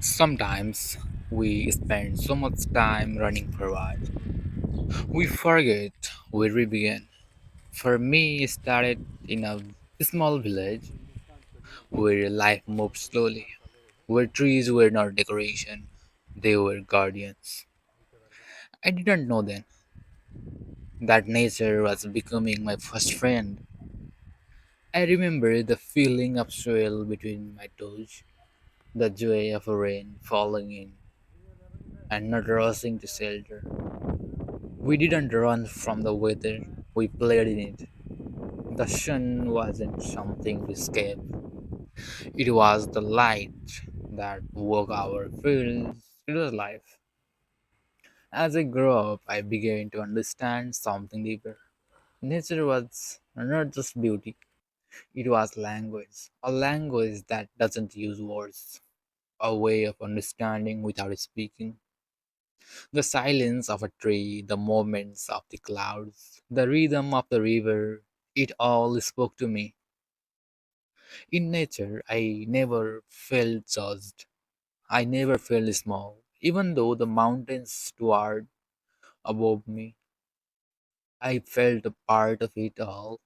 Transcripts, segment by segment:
Sometimes we spend so much time running forward, we forget where we began. For me, it started in a small village where life moved slowly, where trees were not decoration, they were guardians. I didn't know then that nature was becoming my first friend. I remember the feeling of soil between my toes, the joy of rain falling in, and not rushing to shelter. We didn't run from the weather, we played in it. The sun wasn't something to escape, it was the light that woke our fields to life. As I grew up, I began to understand something deeper. Nature was not just beauty, it was language. A language that doesn't use words, a way of understanding without speaking. The silence of a tree, the movements of the clouds, the rhythm of the river, it all spoke to me. In nature, I never felt judged. I never felt small. Even though the mountains towered above me, I felt a part of it all,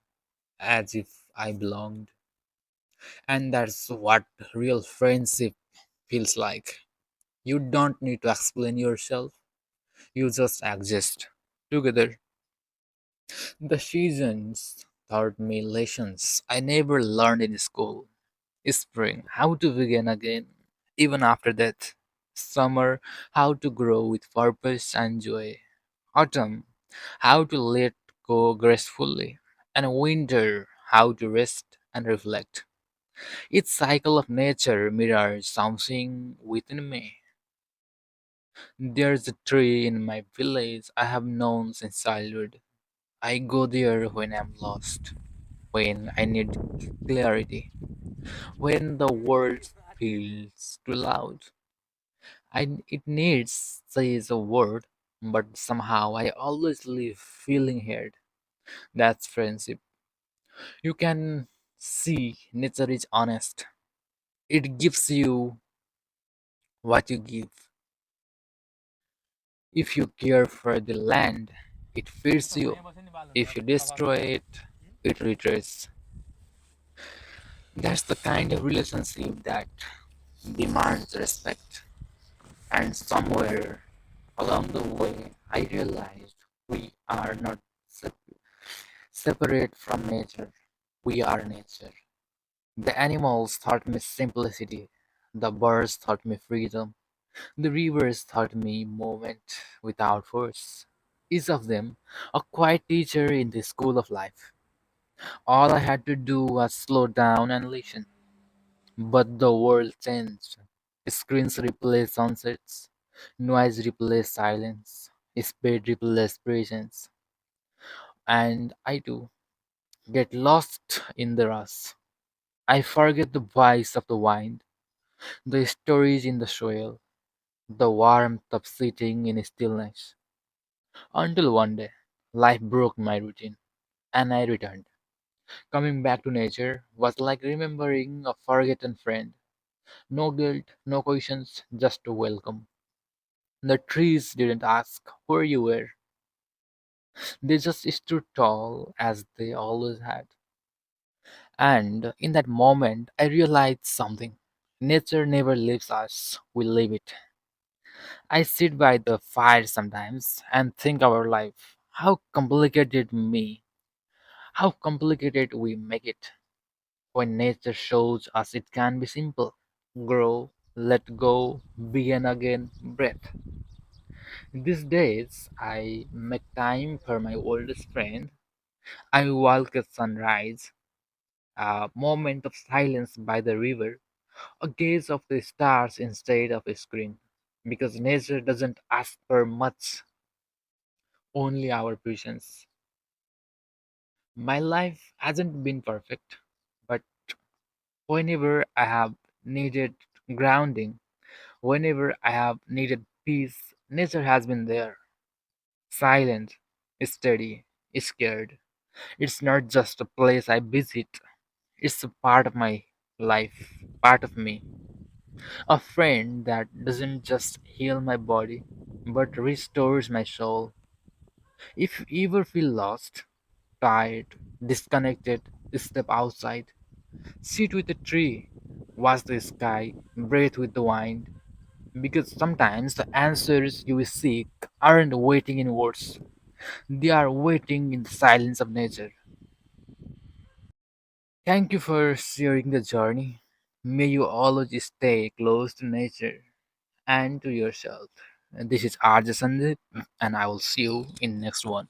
as if I belonged. And that's what real friendship feels like. You don't need to explain yourself, you just exist together. The seasons taught me lessons I never learned in school. Spring, how to begin again, even after death. Summer, how to grow with purpose and joy. Autumn, how to let go gracefully. And winter, how to rest and reflect. Each cycle of nature mirrors something within me. There's a tree in my village I have known since childhood. I go there when I'm lost, when I need clarity, when the world feels too loud. It needs says a word, but somehow I always leave feeling heard. That's friendship. You can see nature is honest. It gives you what you give. If you care for the land, it feeds you. If you destroy it, it retreats. That's the kind of relationship that demands respect. And somewhere along the way, I realized we are not separate from nature. We are nature. The animals taught me simplicity. The birds taught me freedom. The rivers taught me movement without force. Each of them a quiet teacher in the school of life. All I had to do was slow down and listen. But the world changed. Screens replaced sunsets. Noise replaced silence. Speed replaced presence. And I too get lost in the rush. I forget the voice of the wind, the stories in the soil, the warmth of sitting in stillness. Until one day, life broke my routine, and I returned. Coming back to nature was like remembering a forgotten friend. No guilt, no questions, just a welcome. The trees didn't ask where you were, they just stood tall as they always had. And in that moment, I realized something. Nature never leaves us, we leave it. I sit by the fire sometimes and think our life. How complicated we make it. When nature shows us it can be simple. Grow, let go, begin again, breathe. These days, I make time for my oldest friend. I walk at sunrise, a moment of silence by the river, a gaze of the stars instead of a screen. Because nature doesn't ask for much, only our presence. My life hasn't been perfect, but whenever I have needed grounding, whenever I have needed peace, nature has been there. Silent, steady, scared. It's not just a place I visit, it's a part of my life, part of me. A friend that doesn't just heal my body, but restores my soul. If you ever feel lost, tired, disconnected, step outside. Sit with a tree, watch the sky, breathe with the wind. Because sometimes the answers you seek aren't waiting in words, they are waiting in the silence of nature. Thank you for sharing the journey. May you always stay close to nature and to yourself. And this is RJ Sandeep, and I will see you in next one.